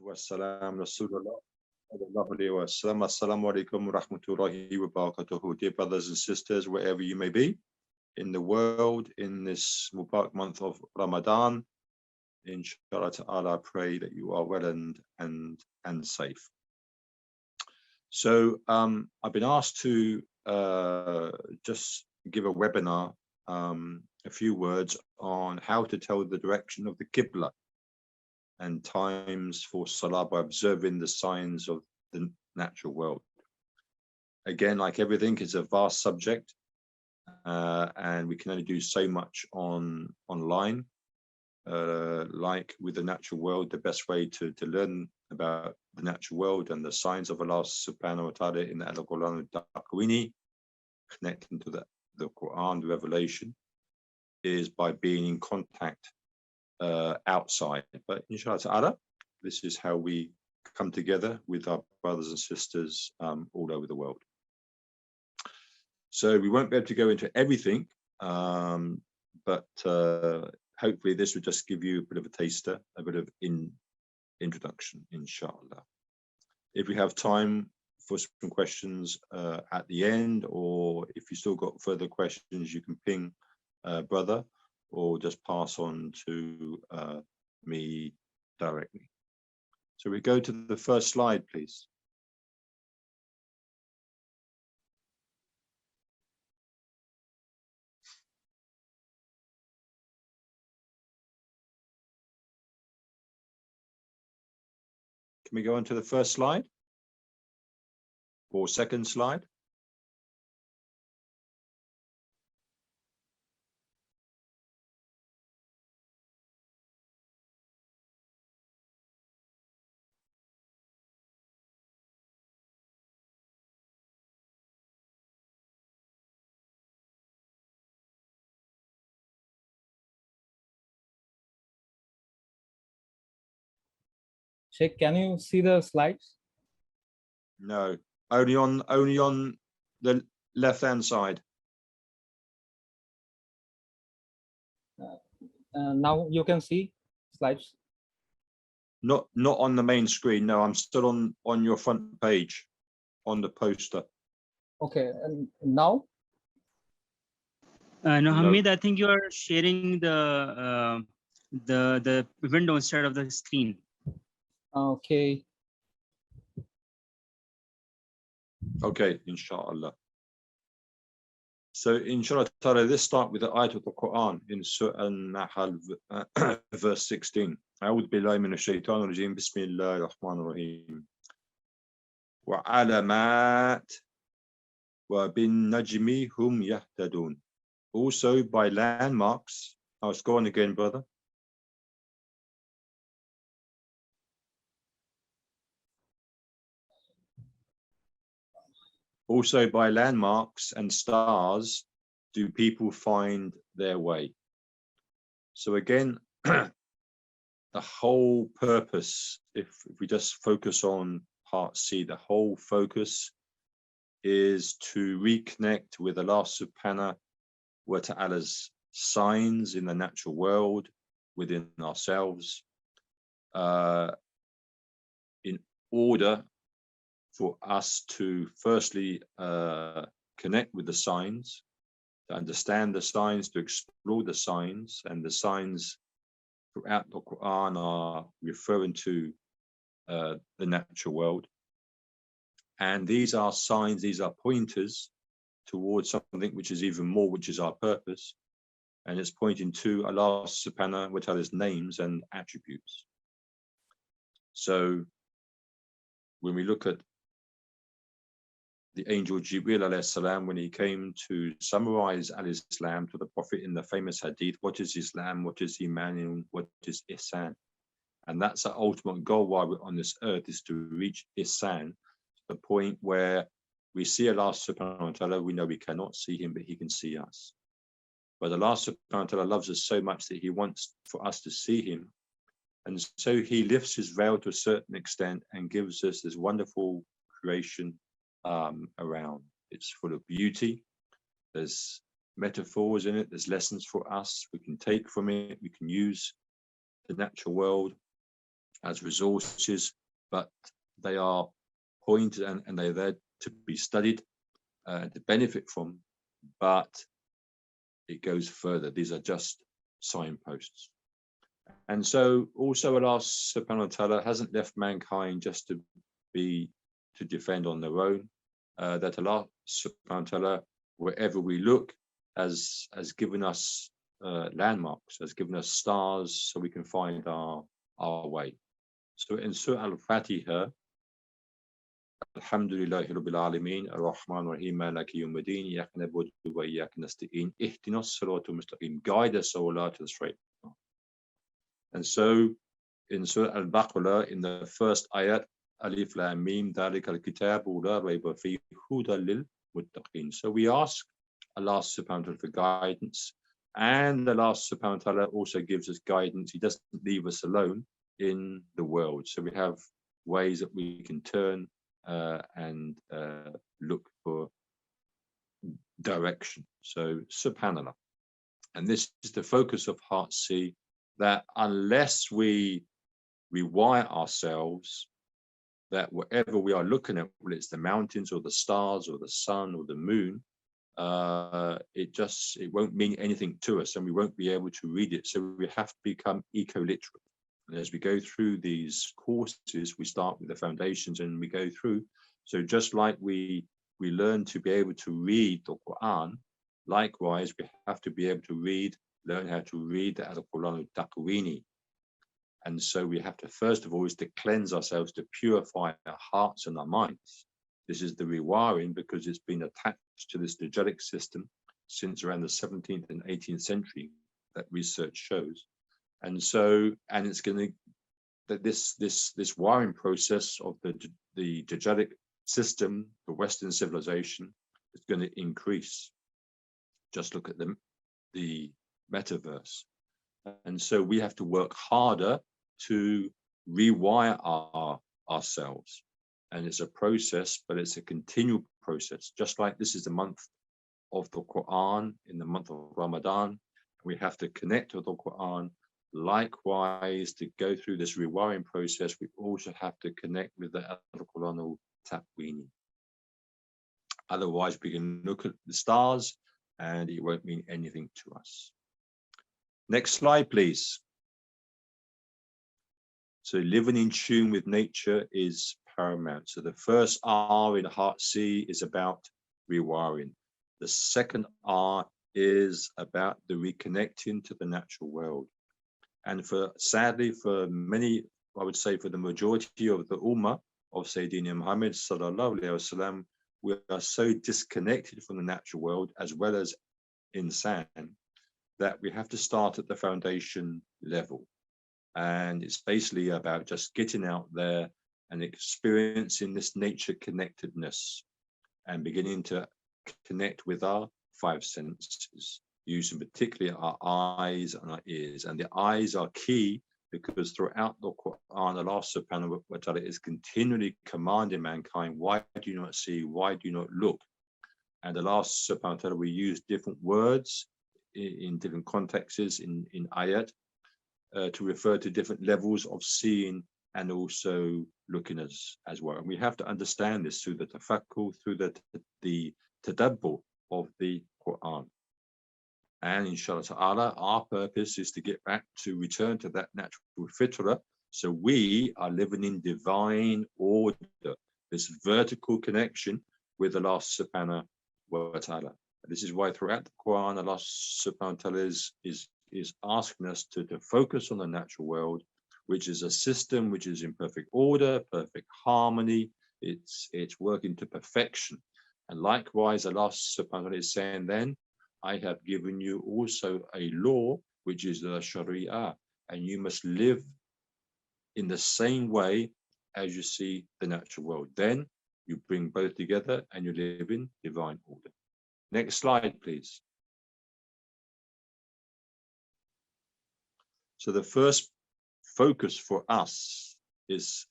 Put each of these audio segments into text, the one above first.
Wassalam Rasulullah. Assalamu alaikum wa rahmatullahi wa barakatuhu. Dear brothers and sisters, wherever you may be in the world, in this Mubarak month of Ramadan, inshallah ta'ala, I pray that you are well and safe. So I've been asked to just give a webinar, a few words on how to tell the direction of the Qibla and times for Salah by observing the signs of the natural world. Again, like everything, it's a vast subject, and we can only do so much online. Like with the natural world, the best way to learn about the natural world and the signs of Allah subhanahu wa ta'ala in the Al-Quran, connecting to the Quran, the revelation, is by being in contact outside. But inshallah ta'ala, this is how we come together with our brothers and sisters all over the world. So we won't be able to go into everything, but hopefully this will just give you a bit of a taster, a bit of introduction, inshallah. If we have time for some questions at the end, or if you still got further questions, you can ping brother, or just pass on to me directly. So we go to the first slide, please. Can we go on to the first slide or second slide? Sheikh, can you see the slides? No, only on the left-hand side. Now you can see slides. Not on the main screen. No, I'm still on your front page, on the poster. Okay, and now? No, Hamid, I think you are sharing the window instead of the screen. Okay. Okay, inshallah. So inshallah ta'ala, let's start with the ayat of the Quran in Surah An-Nahl, verse 16. أعوذ بالله من الشيطان الرجيم بسم الله الرحمن الرحيم وعلامات وبالنجم هم يهتدون. Also by landmarks. Let's go on again, brother. Also by landmarks and stars do people find their way. So again, the whole purpose, if we just focus on part C, the whole focus is to reconnect with Allah subhanahu wa ta'ala's signs in the natural world, within ourselves, in order for us to firstly connect with the signs, to understand the signs, to explore the signs, and the signs throughout the Quran are referring to the natural world. And these are signs, these are pointers towards something which is even more, which is our purpose. And it's pointing to Allah subhanahu wa ta'ala's names and attributes. So when we look at the angel Jibril alayhi salam, when he came to summarize al-Islam to the Prophet in the famous hadith, what is Islam, what is Iman, and what is Ihsan? And that's our ultimate goal while we're on this earth, is to reach Ihsan, the point where we see Allah subhanahu wa ta'ala, we know we cannot see him, but he can see us. But Allah subhanahu wa ta'ala loves us so much that he wants for us to see him. And so he lifts his veil to a certain extent and gives us this wonderful creation around. It's full of beauty. There's metaphors in it. There's lessons for us we can take from it. We can use the natural world as resources, but they are pointed and they're there to be studied, to benefit from, but it goes further. These are just signposts. And so also Allah subhanahu wa ta'ala hasn't left mankind just to defend on their own, that Allah subhanahu wa ta'ala, wherever we look, has given us landmarks, has given us stars so we can find our way. So in Surah Al-Fatiha, Alhamdulillahi Rabbil Alameen, Ar-Rahman Ar-Rahim, Maliki Yawmiddin, Iyyaka na'budu wa iyyaka nasta'in, Ihdinas siratal mustaqim, guide us, O Allah, to the straight path. And so in Surah Al-Baqarah, in the first ayat, Alif Lam Mim, Dhalika al-kitabu la rayba fihi hudan lil muttaqin. So we ask Allah subhanahu wa ta'ala for guidance, and Allah subhanahu wa ta'ala also gives us guidance. He doesn't leave us alone in the world. So we have ways that we can turn and look for direction. So subhanallah. And this is the focus of Heartsea, that unless we rewire ourselves, that whatever we are looking at, whether it's the mountains or the stars or the sun or the moon, it won't mean anything to us, and we won't be able to read it. So we have to become eco-literate. And as we go through these courses, we start with the foundations and we go through. So just like we learn to be able to read the Quran, likewise we have to be able to learn how to read the Al-Quran al-Taqwini. And so we have to, first of all, is to cleanse ourselves, to purify our hearts and our minds. This is the rewiring, because it's been attached to this energetic system since around the 17th and 18th century, that research shows. And so, and it's going to, that this wiring process of the energetic system, the Western civilization, is going to increase. Just look at the metaverse. And so we have to work harder to rewire ourselves. And it's a process, but it's a continual process. Just like this is the month of the Quran, in the month of Ramadan, we have to connect with the Quran. Likewise, to go through this rewiring process, we also have to connect with the Al-Quran al-Taqwini. Otherwise, we can look at the stars and it won't mean anything to us. Next slide, please. So living in tune with nature is paramount. So the first R in Heartsea is about rewiring. The second R is about the reconnecting to the natural world. And sadly, for many, I would say for the majority of the Ummah of Sayyidina Muhammad sallallahu alaihi wasallam, we are so disconnected from the natural world as well as insan, that we have to start at the foundation level. And it's basically about just getting out there and experiencing this nature connectedness and beginning to connect with our five senses, using particularly our eyes and our ears. And the eyes are key, because throughout the Quran, Allah subhanahu wa ta'ala is continually commanding mankind, why do you not see? Why do you not look? And Allah subhanahu wa ta'ala, we use different words in different contexts in ayat to refer to different levels of seeing and also looking as well. And we have to understand this through the tafakkur, through the tadabbur of the Quran. And inshallah ta'ala, our purpose is to get back to return to that natural fitrah. So we are living in divine order, this vertical connection with Allah subhanahu wa ta'ala. This is why throughout the Quran, Allah subhanahu wa ta'ala is asking us to focus on the natural world, which is a system which is in perfect order, perfect harmony. It's working to perfection. And likewise, Allah subhanahu wa ta'ala is saying then, I have given you also a law, which is the Sharia, and you must live in the same way as you see the natural world. Then you bring both together and you live in divine order. Next slide, please. So the first focus for us is,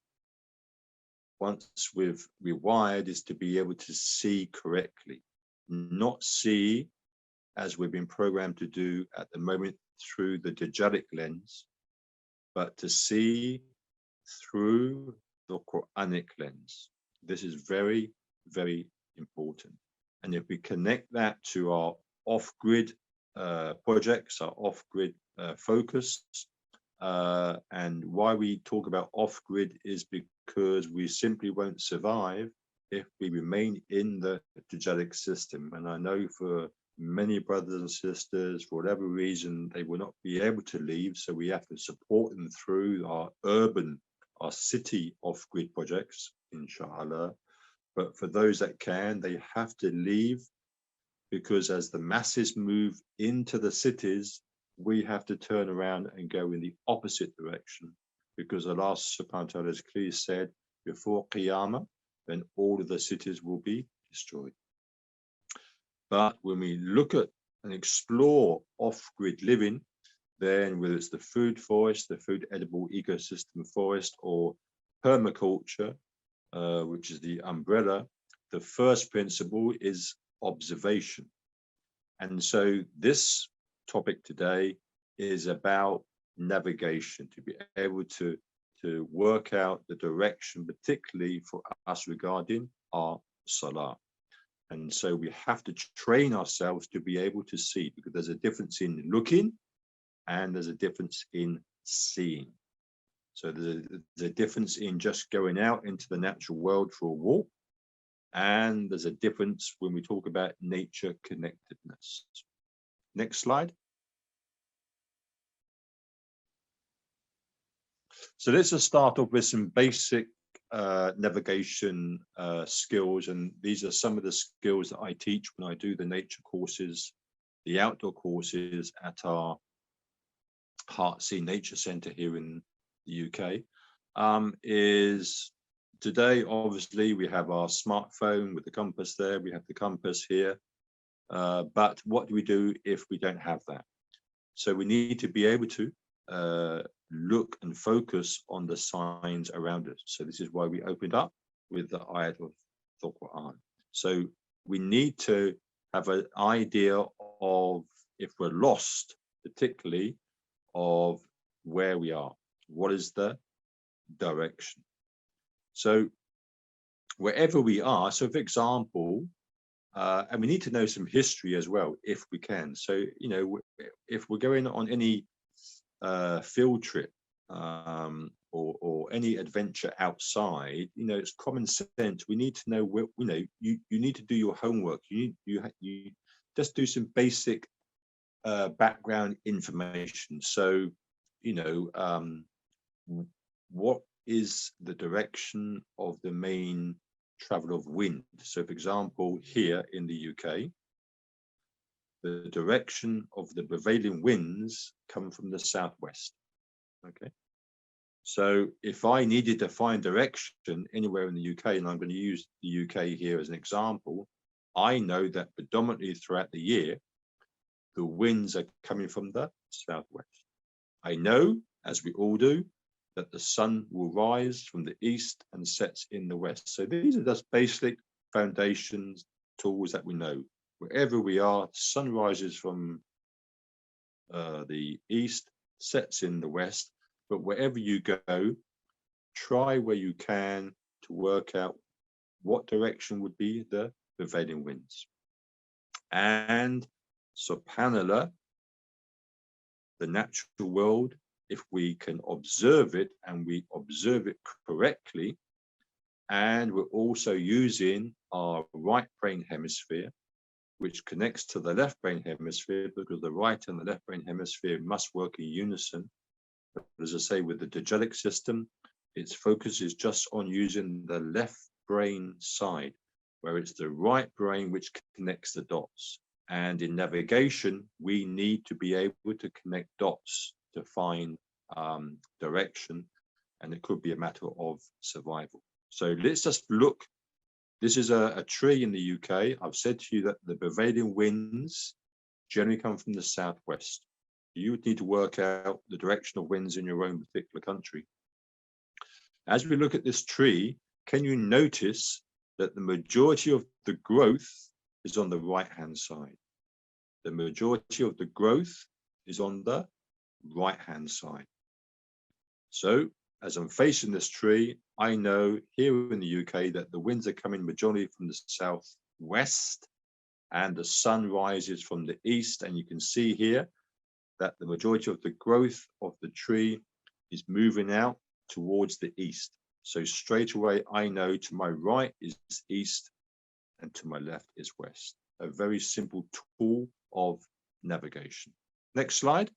once we've rewired, is to be able to see correctly, not see as we've been programmed to do at the moment through the Dajjalic lens, but to see through the Quranic lens. This is very, very important. And if we connect that to our off-grid projects, our off-grid focus, and why we talk about off-grid is because we simply won't survive if we remain in the Dajjalic system. And I know for many brothers and sisters, for whatever reason, they will not be able to leave. So we have to support them through our urban, our city off-grid projects, inshallah. But for those that can, they have to leave, because as the masses move into the cities, we have to turn around and go in the opposite direction, because Allah subhanahu wa ta'ala has clearly said, before Qiyamah, then all of the cities will be destroyed. But when we look at and explore off-grid living, then whether it's the food forest, the food edible ecosystem forest, or permaculture, which is the umbrella, the first principle is observation. And so this topic today is about navigation, to be able to work out the direction, particularly for us regarding our salah. And so we have to train ourselves to be able to see, because there's a difference in looking and there's a difference in seeing. So there's a difference in just going out into the natural world for a walk, and there's a difference when we talk about nature connectedness. Next slide. So let's just start off with some basic navigation skills, and these are some of the skills that I teach when I do the nature courses, the outdoor courses at our Heartsea Nature Centre here in the UK. Is today, obviously, we have our smartphone with the compass there, we have the compass here, but what do we do if we don't have that? So we need to be able to look and focus on the signs around us. So this is why we opened up with the ayat of the Quran. So we need to have an idea of, if we're lost, particularly of where we are, what is the direction. So wherever we are, so for example, and we need to know some history as well, if we can. So, you know, if we're going on any field trip or any adventure outside, you know, it's common sense. We need to know where, you know, you need to do your homework. You just do some basic background information. So, you know, what is the direction of the main travel of wind? So, for example, here in the UK, the direction of the prevailing winds come from the southwest. Okay, so if I needed to find direction anywhere in the UK, and I'm going to use the UK here as an example, I know that predominantly throughout the year, the winds are coming from the southwest. I know, as we all do, that the sun will rise from the east and sets in the west. So these are just basic foundations, tools that we know. Wherever we are, sun rises from the east, sets in the west. But wherever you go, try where you can to work out what direction would be the prevailing winds. And subhanallah, the natural world, if we can observe it and we observe it correctly, and we're also using our right brain hemisphere, which connects to the left brain hemisphere, because the right and the left brain hemisphere must work in unison. But as I say, with the Dajjalic system, its focus is just on using the left brain side, where it's the right brain which connects the dots. And in navigation, we need to be able to connect dots to find direction, and it could be a matter of survival. So let's just look. This is a tree in the UK. I've said to you that the prevailing winds generally come from the southwest. You would need to work out the direction of winds in your own particular country. As we look at this tree, can you notice that the majority of the growth is on the right-hand side? The majority of the growth is on the right-hand side. So as I'm facing this tree, I know here in the UK that the winds are coming majority from the southwest and the sun rises from the east. And you can see here that the majority of the growth of the tree is moving out towards the east. So straight away, I know to my right is east and to my left is west. A very simple tool of navigation. Next slide.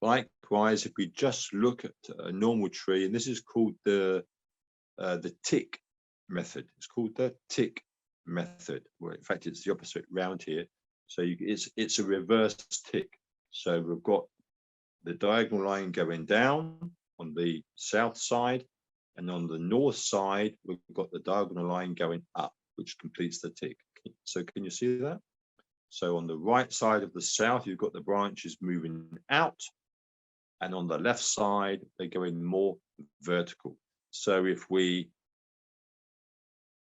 Likewise, if we just look at a normal tree, and this is called the tick method. It's called the tick method. Well, in fact, it's the opposite round here. So it's a reverse tick. So we've got the diagonal line going down on the south side, and on the north side, we've got the diagonal line going up, which completes the tick. So can you see that? So on the right side of the south, you've got the branches moving out, and on the left side, they're going more vertical. So if we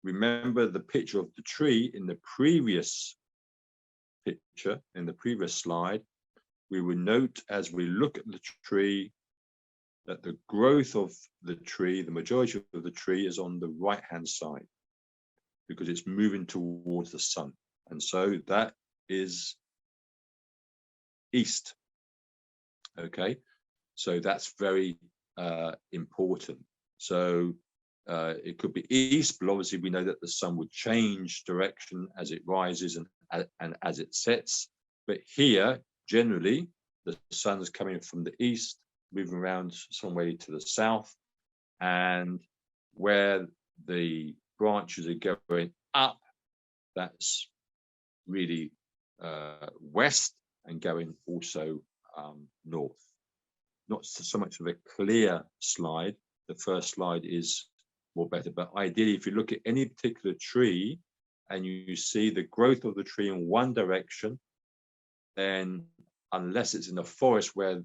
remember the picture of the tree in the previous picture, in the previous slide, we will note as we look at the tree that the growth of the tree, the majority of the tree is on the right-hand side because it's moving towards the sun. And so that is east. Okay, so that's very important. So it could be east, but obviously we know that the sun would change direction as it rises and as it sets. But here, generally, the sun is coming from the east, moving around some way to the south, and where the branches are going up, that's really west and going also north. Not so much of a clear slide. The first slide is more better, but ideally, if you look at any particular tree and you see the growth of the tree in one direction, then unless it's in a forest where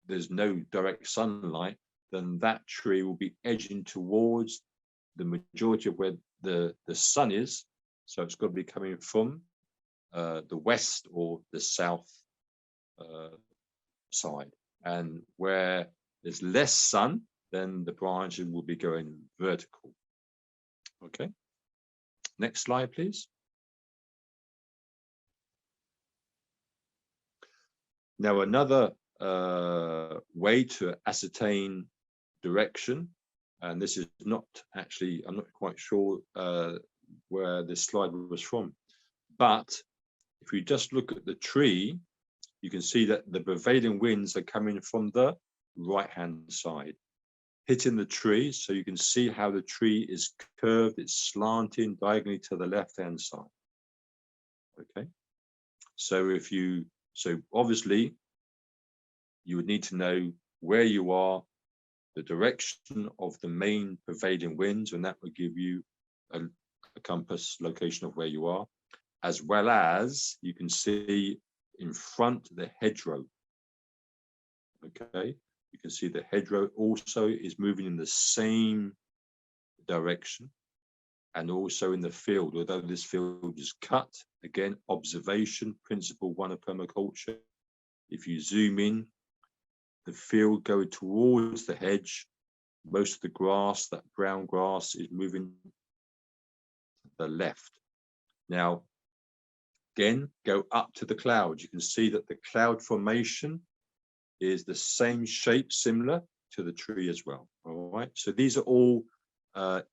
there's no direct sunlight, then that tree will be edging towards the majority of where the sun is. So it's got to be coming from the west or the south side. And where there's less sun, then the branches will be going vertical. Okay. Next slide, please. Now, another way to ascertain direction, and this is not actually, I'm not quite sure where this slide was from, but if you just look at the tree, you can see that the prevailing winds are coming from the right-hand side, hitting the tree. So you can see how the tree is curved, it's slanting diagonally to the left-hand side. Okay. So so obviously you would need to know where you are, the direction of the main prevailing winds, and that would give you a compass location of where you are, as well as you can see in front the hedgerow. Okay, you can see the hedgerow also is moving in the same direction, and also in the field, although this field is cut, again, observation, principle one of permaculture. If you zoom in, the field going towards the hedge, most of the grass, that brown grass, is moving to the left. Now, again, go up to the clouds. You can see that the cloud formation is the same shape, similar to the tree as well. All right, so these are all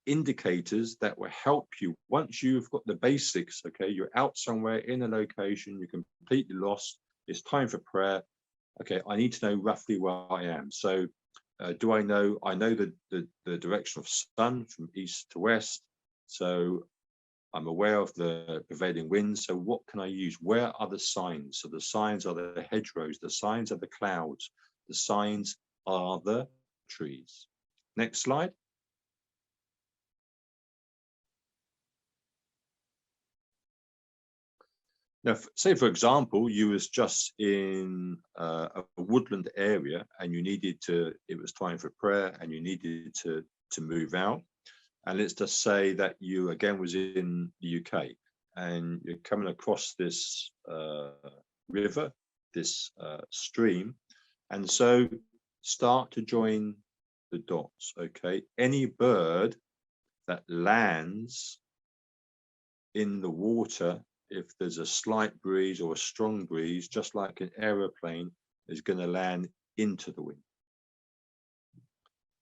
indicators that will help you once you've got the basics. Okay, you're out somewhere in a location, you're completely lost, it's time for prayer. Okay, I need to know roughly where I am. So do I know the direction of sun from east to west, so I'm aware of the prevailing winds. So what can I use? Where are the signs? So the signs are the hedgerows, the signs are the clouds, the signs are the trees. Next slide. Now, say for example, you was just in a woodland area and you needed to, it was time for prayer and you needed to move out. And let's just say that you again was in the UK and you're coming across this river this stream. And so start to join the dots, okay? Any bird that lands in the water, if there's a slight breeze or a strong breeze, just like an aeroplane, is going to land into the wind.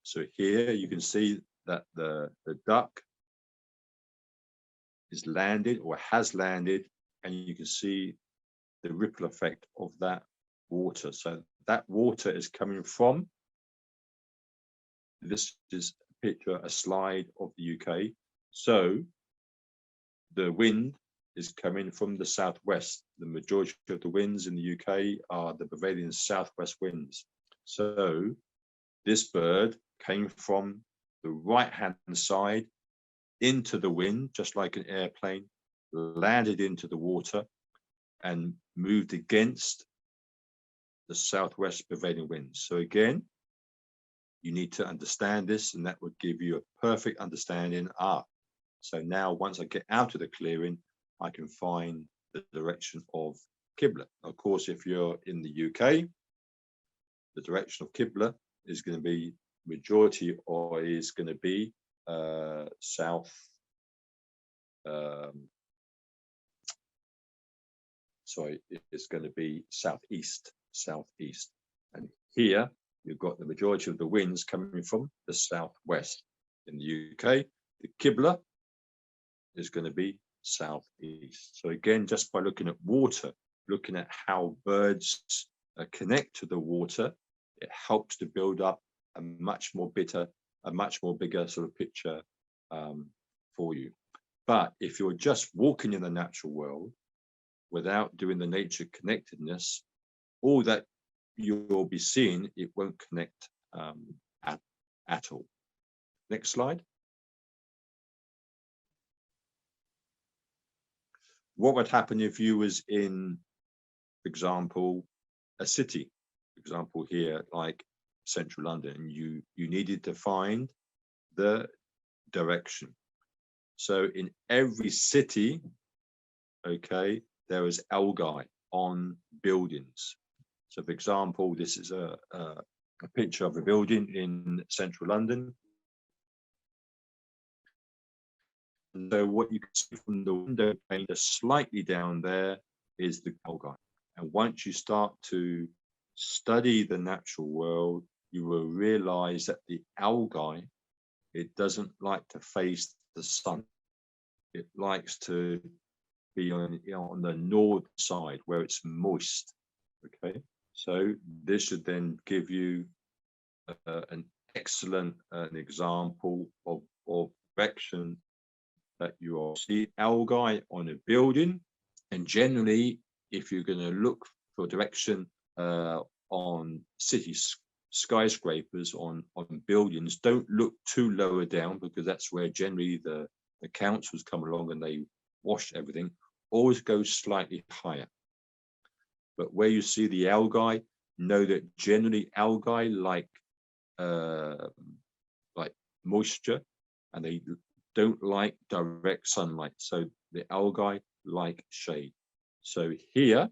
So here you can see that the duck is landed or has landed, and you can see the ripple effect of that water. So that water is coming from, this is a picture, a slide of the UK. So the wind is coming from the southwest. The majority of the winds in the UK are the prevailing southwest winds. So this bird came from the right-hand side into the wind, just like an airplane, landed into the water and moved against the southwest prevailing winds. So again, you need to understand this, and that would give you a perfect understanding. So now once I get out of the clearing, I can find the direction of Qibla. Of course, if you're in the UK, the direction of Qibla is going to be majority, or is going to be south. Sorry, it's going to be southeast. And here you've got the majority of the winds coming from the southwest. In the UK, the Qibla is going to be southeast. So again, just by looking at water, looking at how birds connect to the water, it helps to build up a much more bigger sort of picture for you. But if you're just walking in the natural world without doing the nature connectedness, all that you'll be seeing, it won't connect at all. Next slide. What would happen if you was in, for example, a city, for example here, like central London, and you needed to find the direction. So in every city, okay, there is algae on buildings. So for example, this is a picture of a building in central London. And so what you can see from the window pane, just slightly down there, is the algae. And once you start to study the natural world, you will realize that the algae, it doesn't like to face the sun. It likes to be on the north side where it's moist. Okay, so this should then give you an excellent example of direction that you will see algae on a building. And generally, if you're going to look for direction on city skyscrapers, on buildings, don't look too lower down, because that's where generally the councils come along and they wash everything. Always go slightly higher. But where you see the algae, know that generally algae like moisture, and they don't like direct sunlight. So the algae like shade. So here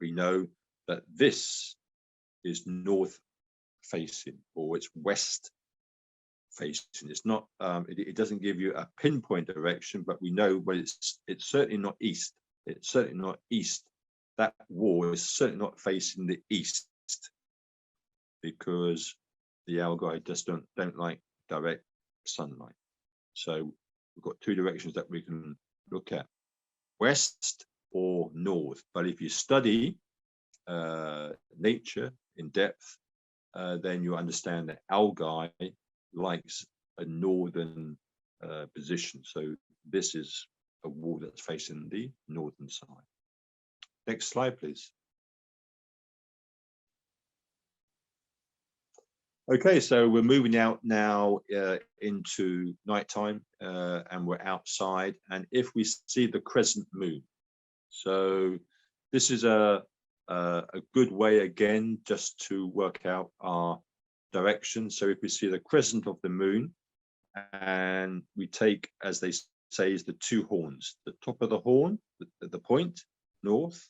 we know that this is north facing, or it's west facing. It's not, it doesn't give you a pinpoint direction, but we know, but it's certainly not east. It's certainly not east. That wall is certainly not facing the east, because the algae just don't like direct sunlight. So we've got two directions that we can look at, west or north. But if you study nature in depth, then you understand that algae likes a northern position. So this is a wall that's facing the northern side. Next slide, please. Okay, so we're moving out now into nighttime, and we're outside. And if we see the crescent moon, so this is a good way, again, just to work out our direction. So if we see the crescent of the moon, and we take, as they say, is the two horns, the top of the horn, the point, north,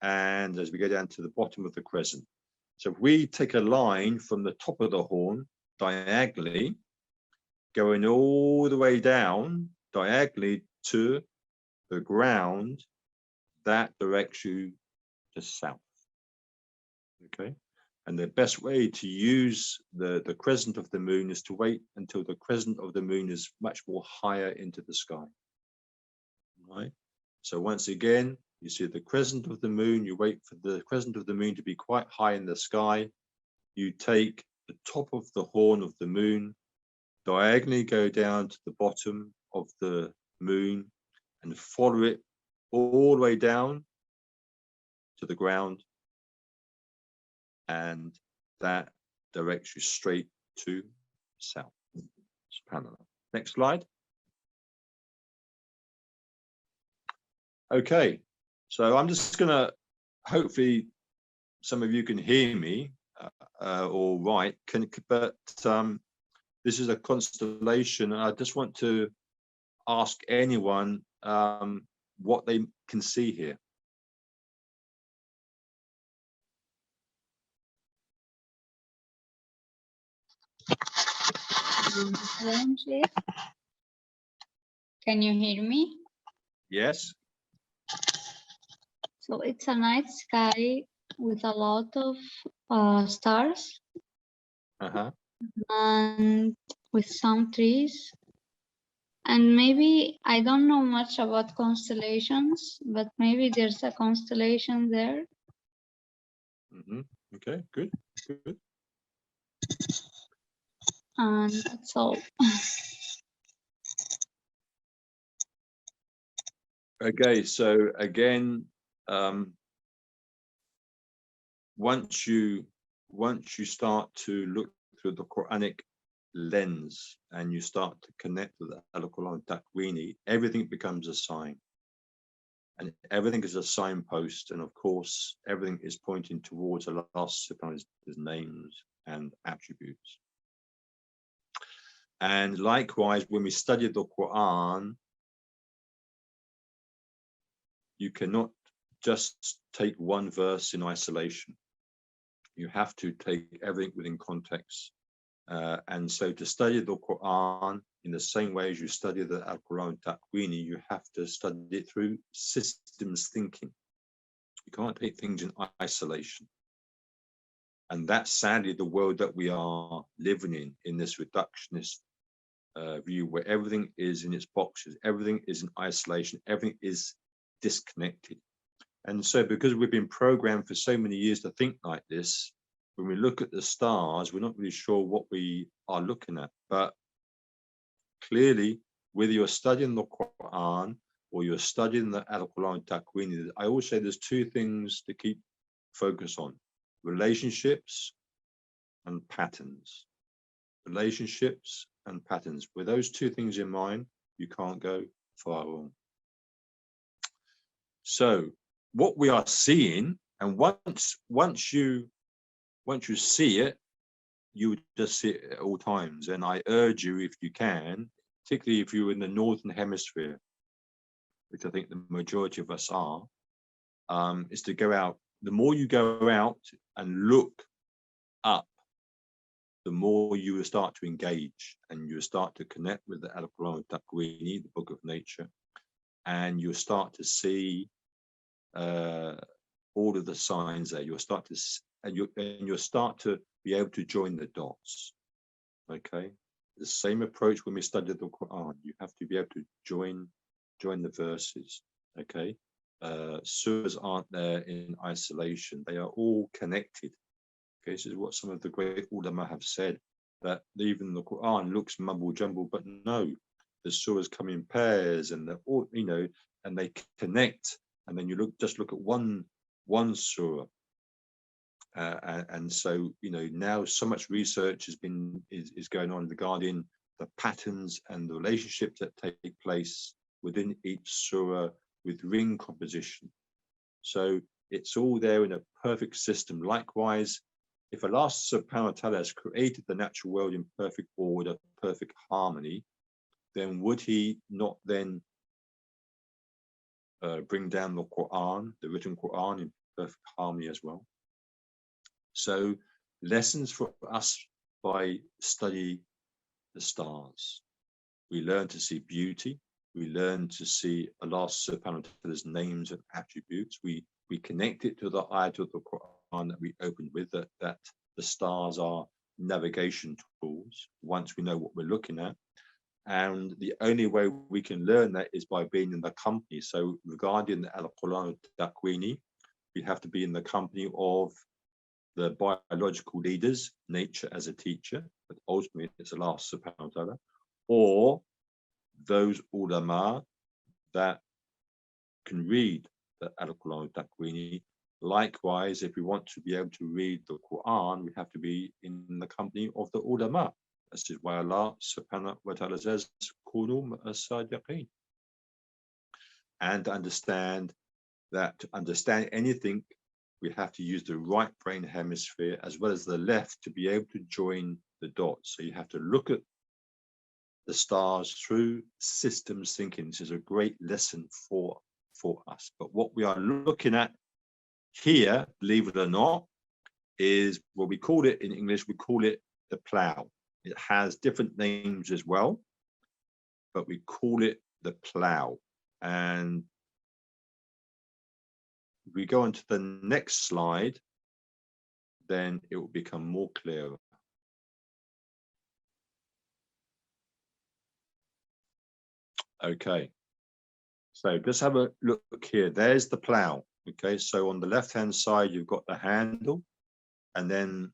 and as we go down to the bottom of the crescent. So if we take a line from the top of the horn diagonally, going all the way down diagonally to the ground, that directs you to south. Okay, and the best way to use the crescent of the moon is to wait until the crescent of the moon is much more higher into the sky. Right. So once again, you see the crescent of the moon, you wait for the crescent of the moon to be quite high in the sky. You take the top of the horn of the moon, diagonally go down to the bottom of the moon and follow it all the way down to the ground. And that directs you straight to south. SubhanAllah. Next slide. Okay, so I'm just gonna, hopefully some of you can hear me all right, but this is a constellation, and I just want to ask anyone what they can see here. Hello, Sheikh. Can you hear me? Yes. So it's a night sky with a lot of stars and with some trees. And maybe I don't know much about constellations, but maybe there's a constellation there. Okay, good, good. And that's all. Okay, so again, once you start to look through the Quranic lens and you start to connect with the Al-Quran Taqweeni, everything becomes a sign, and everything is a signpost, and of course everything is pointing towards Allah subhanahu His names and attributes. And likewise, when we study the Quran, you cannot just take one verse in isolation. You have to take everything within context. And so to study the Quran in the same way as you study the Al-Quran Taqweeni, you have to study it through systems thinking. You can't take things in isolation. And that's sadly the world that we are living in this reductionist view, where everything is in its boxes, everything is in isolation, everything is disconnected. And so because we've been programmed for so many years to think like this, when we look at the stars, we're not really sure what we are looking at. But clearly, whether you're studying the Quran or you're studying the Al-Quran Taqweeni, I always say there's two things to keep focus on: relationships and patterns. Relationships and patterns. With those two things in mind, you can't go far wrong. So what we are seeing, and once you see it, you just see it at all times. And I urge you, if you can, particularly if you're in the Northern Hemisphere, which I think the majority of us are, is to go out. The more you go out and look up, the more you will start to engage, and you will start to connect with the Al-Quran Taqweeni, the book of nature, and you'll start to see all of the signs there. You'll start to, and you'll start to be able to join the dots. Okay, the same approach when we study the Quran. You have to be able to join the verses. Okay, surahs aren't there in isolation. They are all connected. Okay, this is what some of the great ulama have said, that even the Quran looks mumble jumble, but no, the surahs come in pairs, and they're all, you know, and they connect. And then you just look at one surah, and so, you know, now so much research is going on regarding the patterns and the relationships that take place within each surah with ring composition. So it's all there in a perfect system. Likewise, if Allah subhanahu wa ta'ala has created the natural world in perfect order, perfect harmony, then would he not then bring down the Quran, the written Quran, in perfect harmony as well. So lessons for us by study the stars. We learn to see beauty. We learn to see Allah subhanahu wa ta'ala's names and attributes. We connect it to the ayat of the Quran that we opened with, that the stars are navigation tools once we know what we're looking at. And the only way we can learn that is by being in the company. So regarding the Al-Quran al-Taqwini, we have to be in the company of the biological leaders, nature as a teacher, but ultimately it's Allah subhanahu wa ta'ala, or those ulama that can read the Al-Quran al-Taqwini. Likewise, if we want to be able to read the Quran, we have to be in the company of the ulama. This is why Allah subhanahu wa ta'ala says, Kunu as-sadiqin. And to understand anything, we have to use the right brain hemisphere as well as the left to be able to join the dots. So you have to look at the stars through systems thinking. This is a great lesson for us. But what we are looking at here, believe it or not, is what we call it in English, we call it the plow. It has different names as well, but we call it the plow. And if we go on to the next slide, then it will become more clear. Okay, so just have a look here. There's the plow. Okay, so on the left-hand side, you've got the handle, and then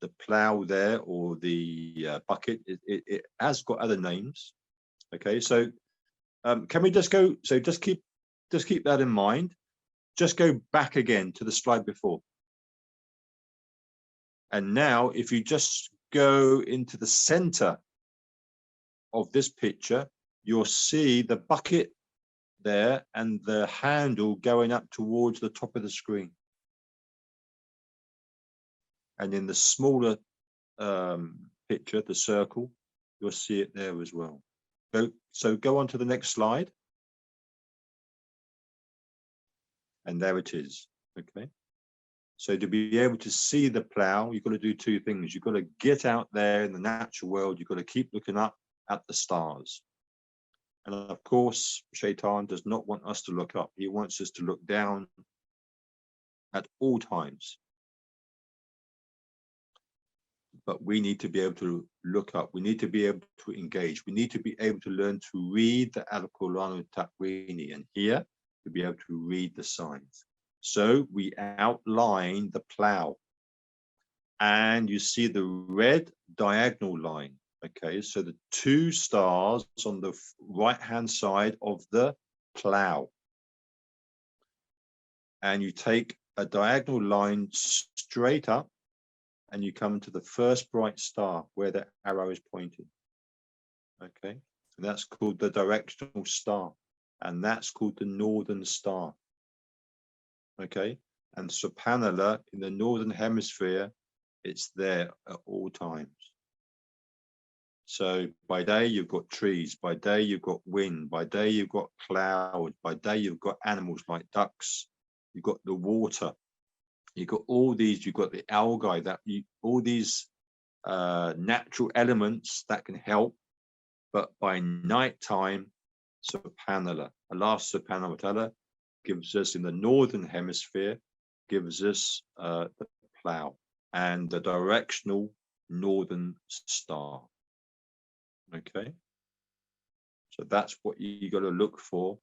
the plow there, or the bucket. It has got other names. Okay, so can we just go? So just keep that in mind. Just go back again to the slide before. And now, if you just go into the center of this picture, you'll see the bucket there and the handle going up towards the top of the screen. And in the smaller picture, the circle, you'll see it there as well. So go on to the next slide. And there it is, okay? So to be able to see the plow, you've got to do two things. You've got to get out there in the natural world. You've got to keep looking up at the stars. And of course, Shaitan does not want us to look up. He wants us to look down at all times. But we need to be able to look up. We need to be able to engage. We need to be able to learn to read the Al-Quran al-Taqwini, and here to be able to read the signs. So we outline the plow, and you see the red diagonal line. Okay, so the two stars on the right-hand side of the plow, and you take a diagonal line straight up, and you come to the first bright star where the arrow is pointing. Okay, and that's called the directional star, and that's called the northern star. Okay, and subhanallah, in the northern hemisphere, it's there at all times. So by day you've got trees, by day you've got wind, by day you've got clouds, by day you've got animals like ducks, you've got the water, you've got all these, you've got the algae, all these natural elements that can help. But by night time, subhanallah, Allah subhanahu wa ta'ala gives us, in the northern hemisphere, gives us the plow and the directional northern star. Okay, so that's what you got to look for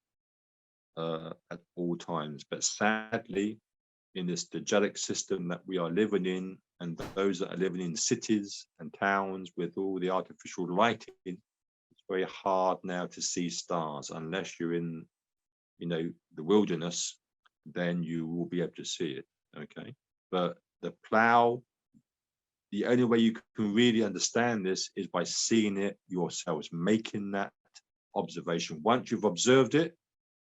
at all times. But sadly, in this Dajjalic system that we are living in, and those that are living in cities and towns with all the artificial lighting, it's very hard now to see stars unless you're in, the wilderness. Then you will be able to see it. Okay, but the plow, the only way you can really understand this is by seeing it yourselves, making that observation. Once you've observed it,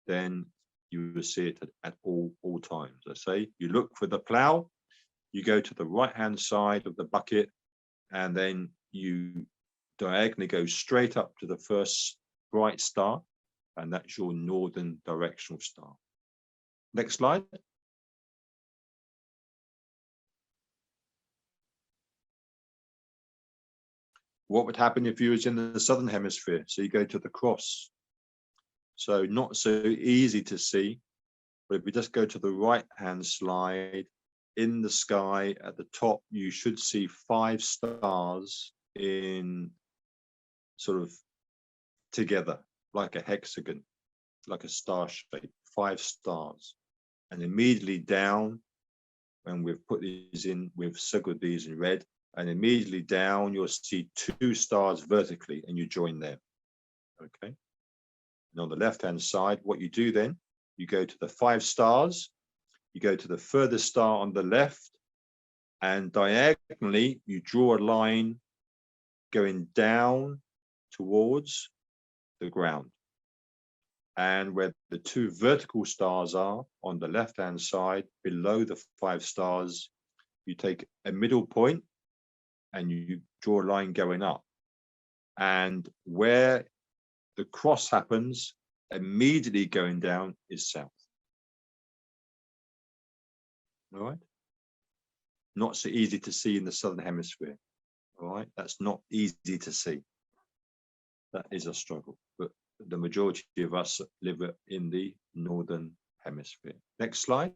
then you will see it at all times. I say you look for the plow, you go to the right-hand side of the bucket, and then you diagonally go straight up to the first bright star, and that's your northern directional star. Next slide. what would happen if you was in the southern hemisphere? So you go to the cross. So not so easy to see, but if we just go to the right-hand slide, in the sky at the top, you should see 5 stars in sort of together, like a hexagon, like a star shape, 5 stars. And immediately down, when we've put these in, we've circled these in red, and immediately down, you'll see 2 stars vertically, and you join them. Okay. And on the left-hand side, what you do then, you go to the 5 stars, you go to the furthest star on the left, and diagonally, you draw a line going down towards the ground. And where the 2 vertical stars are on the left-hand side, below the 5 stars, you take a middle point and you draw a line going up. And where the cross happens, immediately going down is south. All right? Not so easy to see in the southern hemisphere. All right? That's not easy to see. That is a struggle. But the majority of us live in the northern hemisphere. Next slide.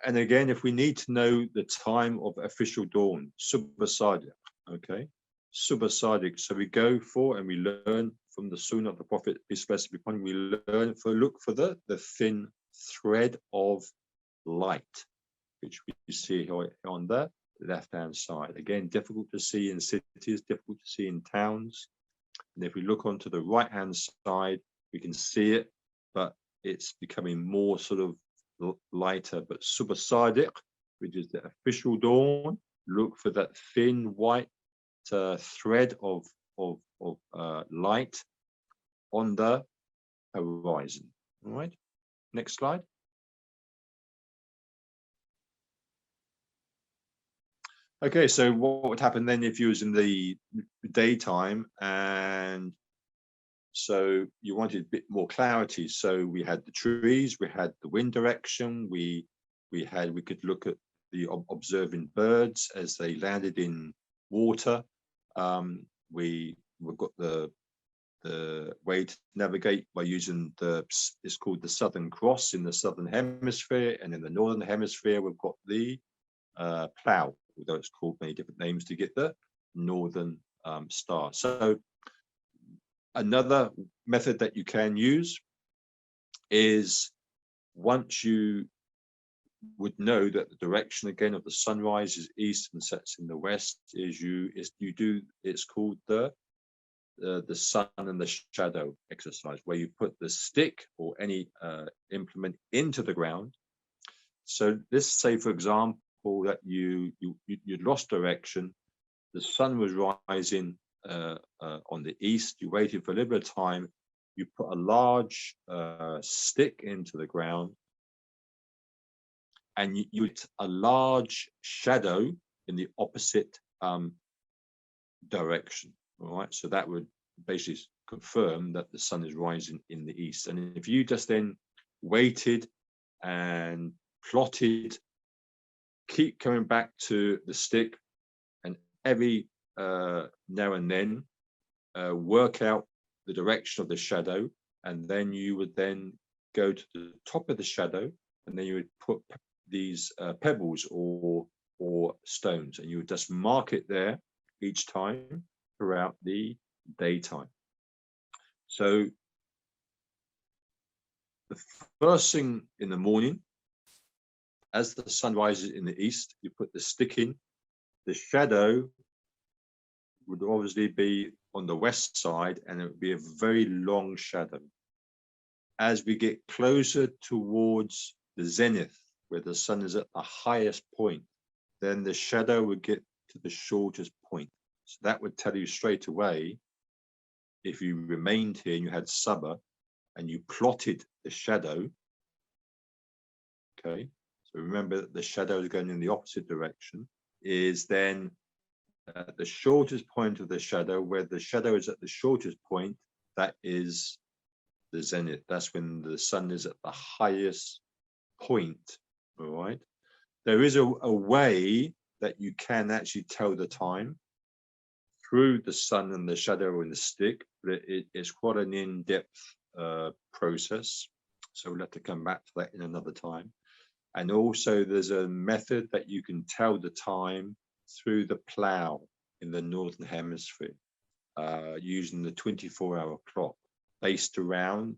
And again, if we need to know the time of official dawn, Subh Sadiq, okay? Subh Sadiq. So we go for and we learn from the Sunnah of the Prophet, peace be upon him, we learn for look for the thin thread of light, which we see here on the left-hand side. Again, difficult to see in cities, difficult to see in towns. And if we look onto the right-hand side, we can see it, but it's becoming more sort of lighter. But Subh Sadiq, which is the official dawn, look for that thin white thread of light on the horizon. All right, next slide. Okay, so what would happen then if you was in the daytime and so you wanted a bit more clarity? So we had the trees, we had the wind direction, we could look at the observing birds as they landed in water. We've got the way to navigate by using it's called the Southern Cross in the southern hemisphere, and in the northern hemisphere we've got the plow, although it's called many different names to get the northern star. So another method that you can use is, once you would know that the direction again of the sunrise is east and sets in the west, it's called the sun and the shadow exercise, where you put the stick or any implement into the ground. So let's say, for example, that you'd lost direction, the sun was rising on the east, you waited for a little bit of time, you put a large stick into the ground, and you put a large shadow in the opposite direction. All right, so that would basically confirm that the sun is rising in the east. And if you just then waited and plotted, keep coming back to the stick, and every now and then work out the direction of the shadow, and then you would then go to the top of the shadow, and then you would put these pebbles or stones, and you would just mark it there each time throughout the daytime. So the first thing in the morning, as the sun rises in the east, you put the stick in. The shadow would obviously be on the west side, and it would be a very long shadow. As we get closer towards the zenith, where the sun is at the highest point, then the shadow would get to the shortest point. So that would tell you straight away, if you remained here and you had Sabah and you plotted the shadow, okay, so remember that the shadow is going in the opposite direction, is then at the shortest point of the shadow, where the shadow is at the shortest point, that is the zenith. That's when the sun is at the highest point. All right. There is a way that you can actually tell the time through the sun and the shadow and the stick, but it's quite an in-depth process. So we'll have to come back to that in another time. And also there's a method that you can tell the time through the plow in the Northern Hemisphere, using the 24-hour clock based around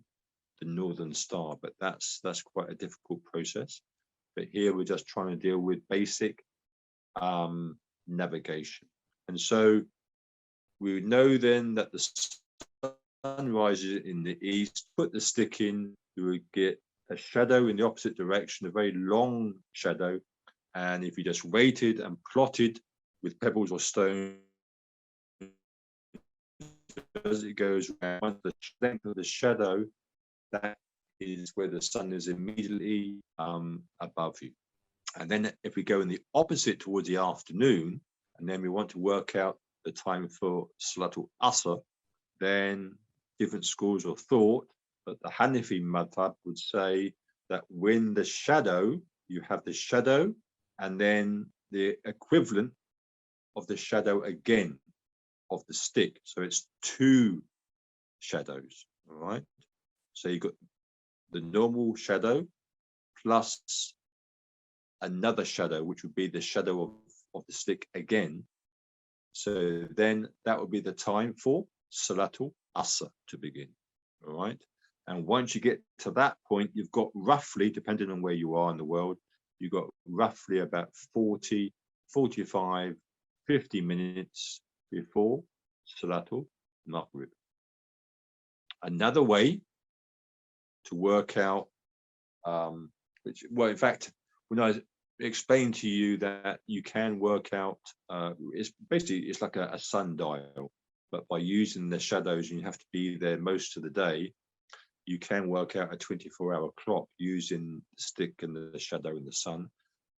the Northern Star, but that's quite a difficult process. But here we're just trying to deal with basic navigation. And so we know then that the sun rises in the east, put the stick in, you would get a shadow in the opposite direction, a very long shadow. And if you just waited and plotted with pebbles or stone as it goes around, the length of the shadow, that is where the sun is immediately above you. And then if we go in the opposite towards the afternoon, and then we want to work out the time for Salatul Asr, then different schools of thought, but the Hanafi madhab would say that when the shadow, you have the shadow and then the equivalent of the shadow again of the stick. So it's two shadows, all right? So you've got the normal shadow plus another shadow, which would be the shadow of the stick again. So then that would be the time for Salatul Asr to begin, all right? And once you get to that point, you've got roughly, depending on where you are in the world, you've got roughly about 40, 45, 50 minutes before Salatul Maghrib. Another way to work out, which, well, in fact, when I explained to you that you can work out, it's basically, it's like a sundial, but by using the shadows, you have to be there most of the day. You can work out a 24-hour clock using the stick and the shadow and the sun.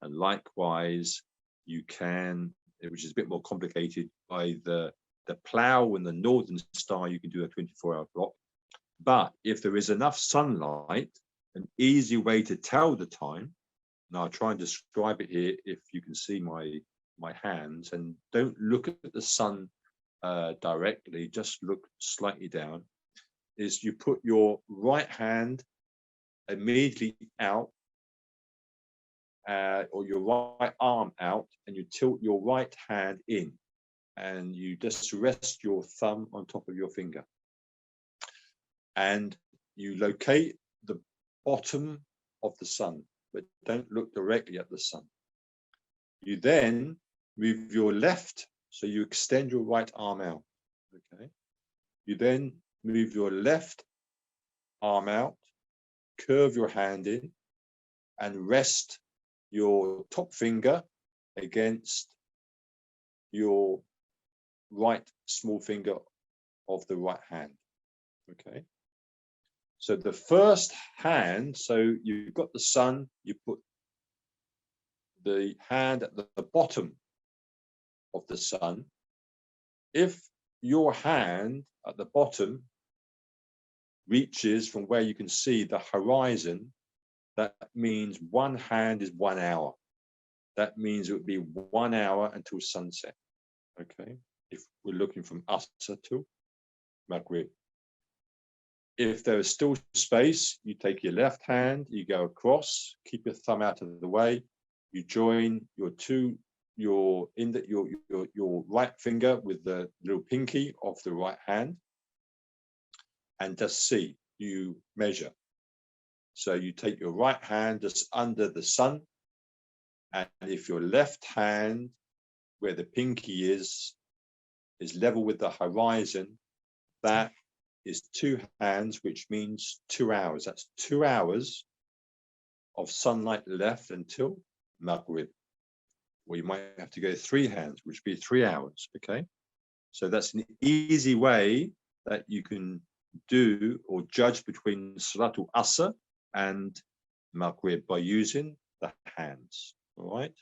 And likewise, you can, which is a bit more complicated, by the plow and the Northern Star, you can do a 24-hour clock. But if there is enough sunlight, an easy way to tell the time, and I'll try and describe it here if you can see my hands, and don't look at the sun directly, just look slightly down, is you put your right hand immediately out, or your right arm out, and you tilt your right hand in, and you just rest your thumb on top of your finger. And you locate the bottom of the sun, but don't look directly at the sun. You then move your left, so you extend your right arm out, okay? You then move your left arm out, curve your hand in, and rest your top finger against your right small finger of the right hand, okay? So the first hand, so you've got the sun, you put the hand at the bottom of the sun. If your hand at the bottom reaches from where you can see the horizon, that means one hand is 1 hour. That means it would be 1 hour until sunset, okay? If we're looking from Asr to Maghrib. If there is still space, you take your left hand, you go across, keep your thumb out of the way, you join your right finger with the little pinky of the right hand, and just see, you measure. So you take your right hand just under the sun, and if your left hand, where the pinky is level with the horizon, that is 2 hands, which means 2 hours. That's 2 hours of sunlight left until Maghrib. Or you might have to go 3 hands, which would be 3 hours, okay? So that's an easy way that you can do or judge between Salatul Asr and Maghrib by using the hands, all right?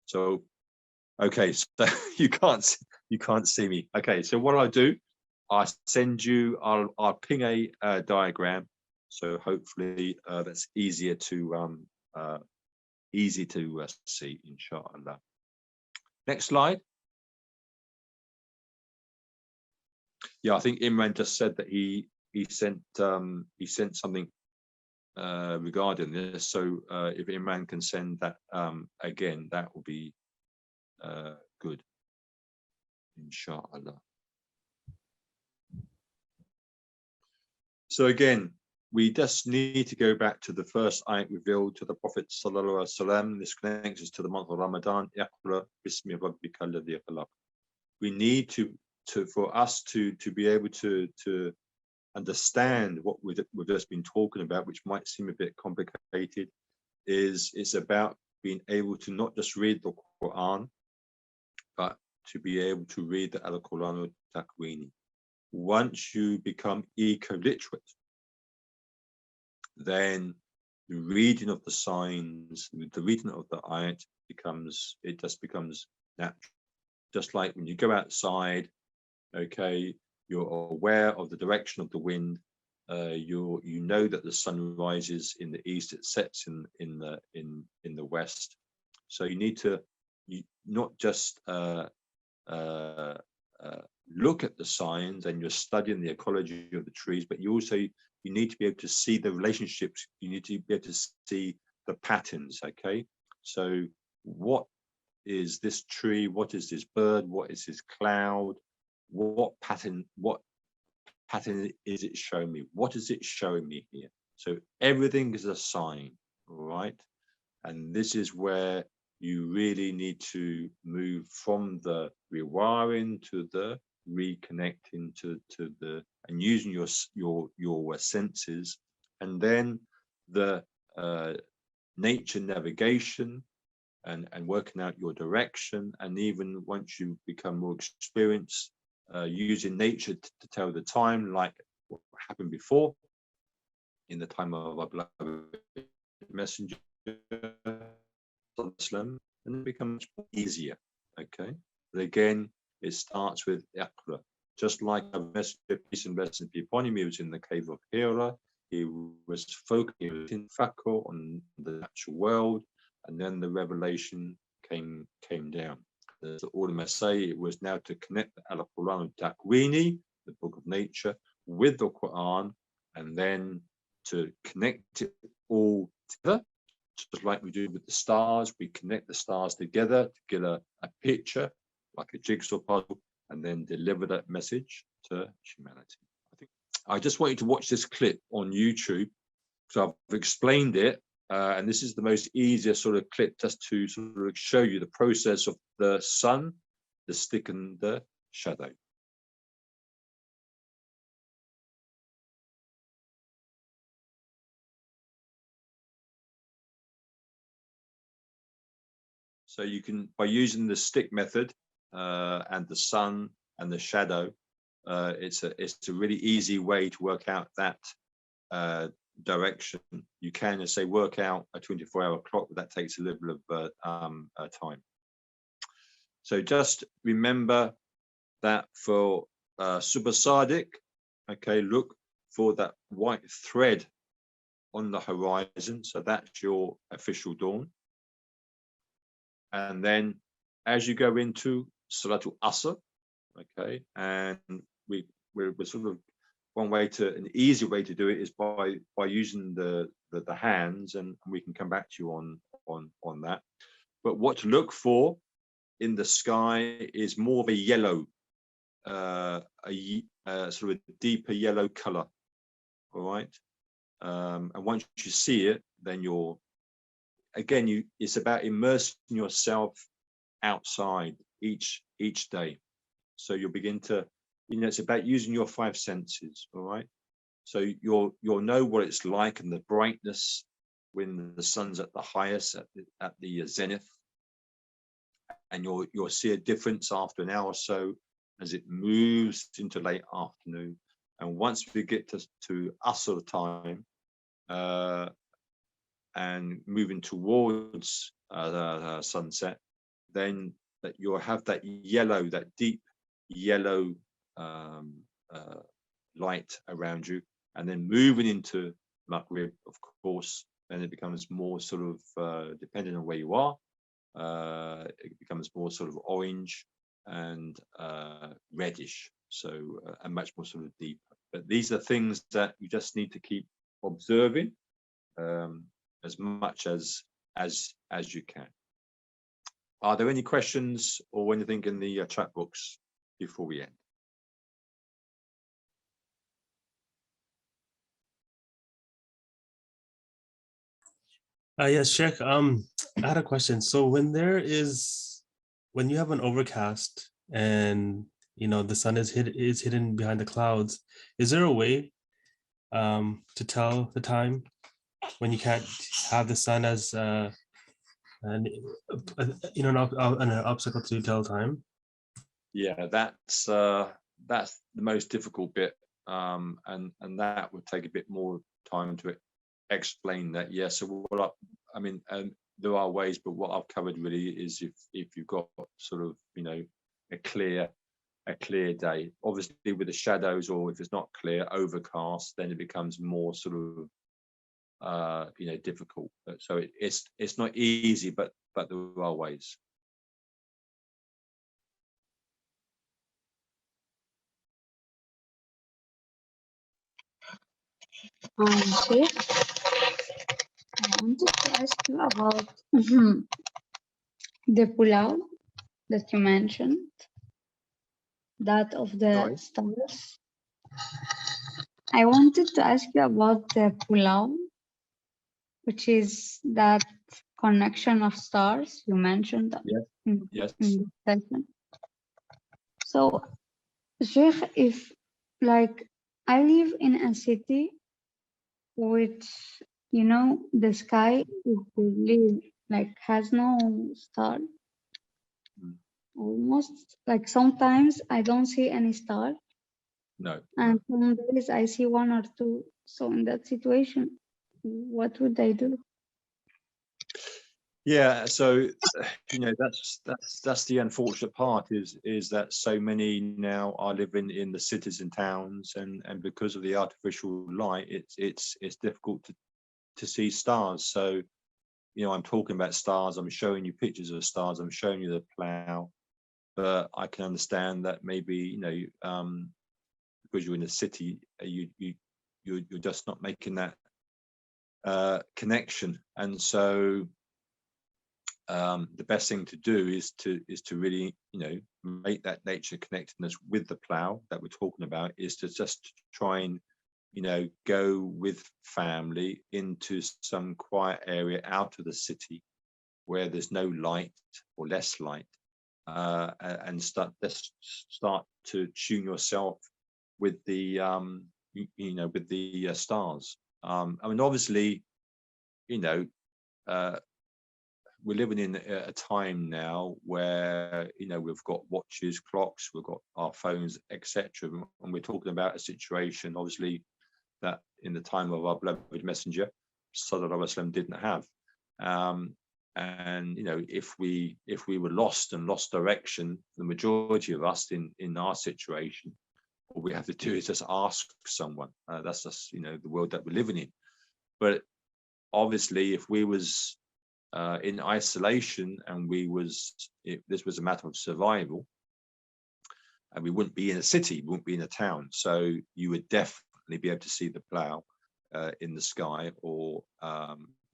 So, okay, so you can't see me. Okay, so what I'll do, I'll send you, I'll ping a diagram, so hopefully that's easier to see, inshallah. Next slide. Yeah, I think Imran just said that he sent something regarding this. So if Imran can send that again, that will be good, inshallah. So again, we just need to go back to the first ayat revealed to the Prophet sallallahu alaihi wasallam. This connects us to the month of Ramadan. Iqra bismi rabbika alladhi khalaq. We need to for us to be able to understand what we've just been talking about, which might seem a bit complicated, is it's about being able to not just read the Quran, but to be able to read the Al-Quran al-Takwini. Once you become eco-literate, then the reading of the signs, the reading of the ayat just becomes natural. Just like when you go outside, okay, you're aware of the direction of the wind. You know that the sun rises in the east, it sets in the west. So you need to not just look at the signs and you're studying the ecology of the trees, but you need to be able to see the relationships. You need to be able to see the patterns. Okay, so what is this tree? What is this bird? What is this cloud? What pattern is it showing me? What is it showing me here? So everything is a sign, right? And this is where you really need to move from the rewiring to the reconnecting to the and using your senses, and then the nature navigation and working out your direction, and even once you become more experienced, using nature to tell the time, like what happened before in the time of our beloved messenger, and it becomes easier. Okay, but again, it starts with Iqra. Just like a messenger, peace and blessings be upon him, he was in the cave of Hira. He was focusing on the natural world, and then the revelation came down. As the ulama say, it was now to connect the Al-Quran al-Takwini, the book of nature, with the Quran, and then to connect it all together, just like we do with the stars. We connect the stars together to get a picture, like a jigsaw puzzle, and then deliver that message to humanity. I just want you to watch this clip on YouTube, because I've explained it, and this is the most easiest sort of clip just to sort of show you the process of the sun, the stick, and the shadow. So you can, by using the stick method and the sun and the shadow, it's a really easy way to work out that direction. You can, say, work out a 24-hour clock, but that takes a little bit of time. So just remember that for Super Sadiq, okay, look for that white thread on the horizon. So that's your official dawn. And then as you go into Salatul Asr, okay, and we're sort of an easy way to do it is by using the hands, and we can come back to you on that. But what to look for in the sky is more of a yellow, sort of a deeper yellow color. All right, and once you see it, then it's about immersing yourself outside each day. So you'll begin to, it's about using your five senses. All right, so you'll know what it's like and the brightness when the sun's at the highest, at the zenith, and you'll see a difference after an hour or so as it moves into late afternoon. And once we get to Asr time, and moving towards sunset, then that you'll have that yellow, that deep yellow light around you, and then moving into Maghrib, of course, then it becomes more sort of depending on where you are, it becomes more sort of orange and reddish, so and much more sort of deep. But these are things that you just need to keep observing as much as you can. Are there any questions or anything in the chat box before we end? Yes, Sheikh. I had a question. So when you have an overcast and the sun is hidden behind the clouds, is there a way to tell the time when you can't have the sun as an obstacle to tell time? Yeah, that's the most difficult bit, and that would take a bit more time to explain that. Yeah, so I mean, there are ways, but what I've covered really is if you've got sort of a clear day, obviously with the shadows, or if it's not clear, overcast, then it becomes more sort of difficult. So it's not easy, but there are ways. Sheikh, I wanted to ask you about the plow that you mentioned, that of the Sorry? stars. I wanted to ask you about the plow, which is that connection of stars you mentioned. Yes. Yes. In the session. So, Sheikh, if like I live in a city which the sky is really like has no star. Almost like sometimes I don't see any star. No. And some days I see one or two. So in that situation, what would I do? Yeah, so that's the unfortunate part is that so many now are living in the cities and towns, and because of the artificial light, it's difficult to see stars. So I'm talking about stars, I'm showing you pictures of stars, I'm showing you the plow, but I can understand that maybe because you're in a city, you're just not making that connection, and so the best thing to do is to really make that nature connectedness with the plow that we're talking about, is to just try and go with family into some quiet area out of the city where there's no light or less light, and start to tune yourself with the with the stars. I mean, obviously we're living in a time now where we've got watches, clocks, we've got our phones, etc., and we're talking about a situation obviously that in the time of our beloved messenger Sallallahu Alaihi Wasallam didn't have, and if we were lost and lost direction, the majority of us in our situation, all we have to do is just ask someone. That's just the world that we're living in. But obviously if we was in isolation and this was a matter of survival, and we wouldn't be in a city, we wouldn't be in a town, so you would definitely be able to see the plow in the sky, or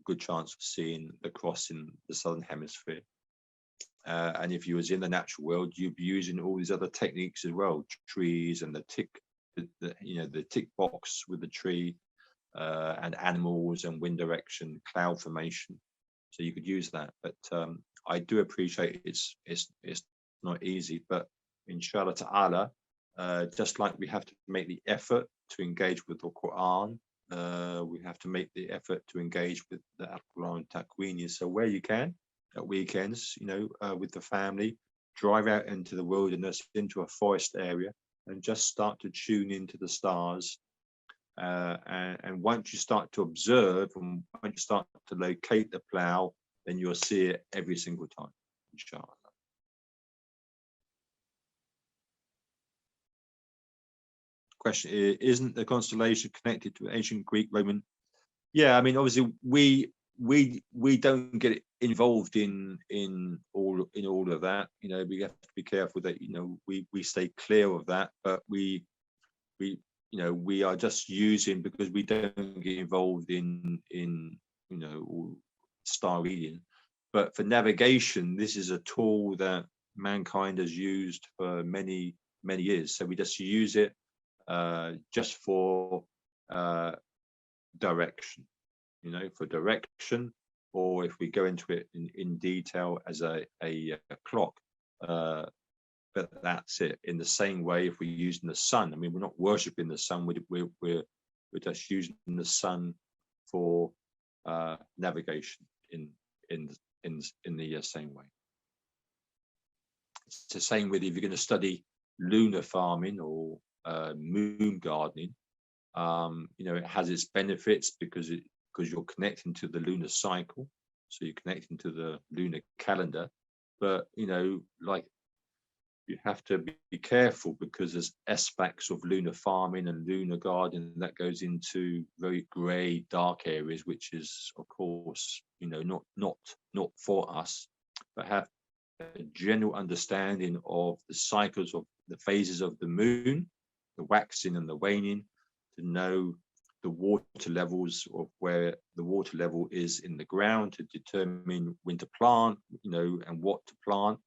good chance of seeing the cross in the southern hemisphere. And if you was in the natural world, you'd be using all these other techniques as well, trees and the tick box with the tree, and animals and wind direction, cloud formation. So you could use that, but I do appreciate it's not easy, but inshallah ta'ala, just like we have to make the effort to engage with the Quran, we have to make the effort to engage with the Al-Quran Taqweeni. So where you can, at weekends, with the family, drive out into the wilderness, into a forest area, and just start to tune into the stars. And once you start to observe, and once you start to locate the plow, then you'll see it every single time, inshallah. Question: isn't the constellation connected to ancient Greek, Roman? Yeah, I mean, obviously we we don't get involved in all of that. You know, we have to be careful that, you know, we stay clear of that, but we you know, we are just using, because we don't get involved in you know, star reading. But for navigation, this is a tool that mankind has used for many years. So we just use it just for direction, you know, for direction, or if we go into it in detail as a clock. But that's it. In the same way, if we're using the sun, I mean, we're not worshiping the sun. We're just using the sun for navigation in the same way. It's the same with, if you're going to study lunar farming or moon gardening. You know, it has its benefits because you're connecting to the lunar cycle, so you're connecting to the lunar calendar. But you know, like, you have to be careful, because there's aspects of lunar farming and lunar gardening that goes into very grey, dark areas, which is, of course, you know, not for us. But have a general understanding of the cycles of the phases of the moon, the waxing and the waning, to know the water levels of where the water level is in the ground, to determine when to plant, you know, and what to plant.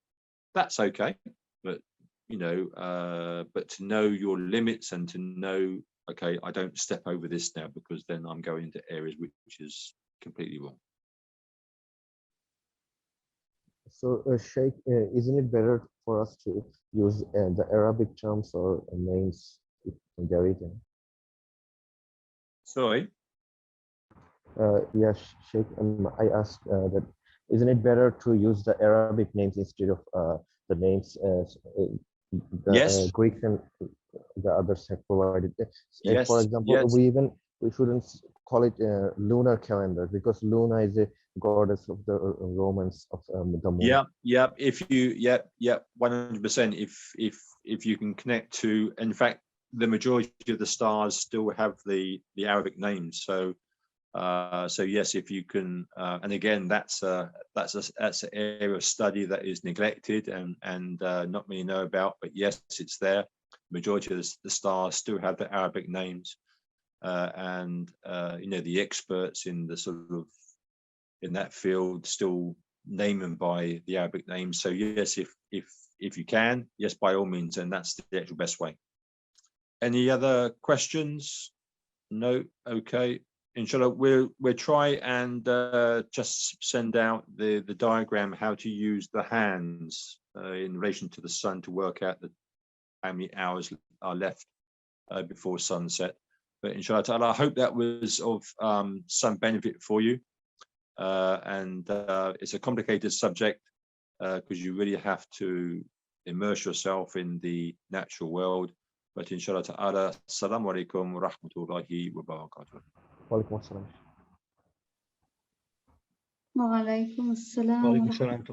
That's okay. But you know, but to know your limits and to know, okay, I don't step over this now, because then I'm going into areas which is completely wrong. So, Sheikh, isn't it better for us to use the Arabic terms or names in their region? Sorry. Yes, Sheikh, I asked that isn't it better to use the Arabic names instead of the names the Yes. Greeks and the others have provided? Yes, For example, yes. we shouldn't call it lunar calendar, because Luna is a goddess of the Romans of the moon. Yeah. If you, 100%. If you can connect to, in fact, the majority of the stars still have the Arabic names. So yes, if you can, and again, that's an area of study that is neglected and not many know about. But yes, it's there. Majority of the stars still have the Arabic names, and you know, the experts in the sort of in that field still name them by the Arabic names. So yes, if you can, yes, by all means, and that's the actual best way. Any other questions? No. Okay. Inshallah, we'll try and just send out the diagram how to use the hands in relation to the sun to work out how many hours are left before sunset. But inshallah ta'ala, I hope that was of some benefit for you. And it's a complicated subject because you really have to immerse yourself in the natural world. But inshallah ta'ala, assalamu alaikum wa rahmatullahi wa barakatuh. Walaikum assalam. Wa alaikum assalam. Walaikum assalam.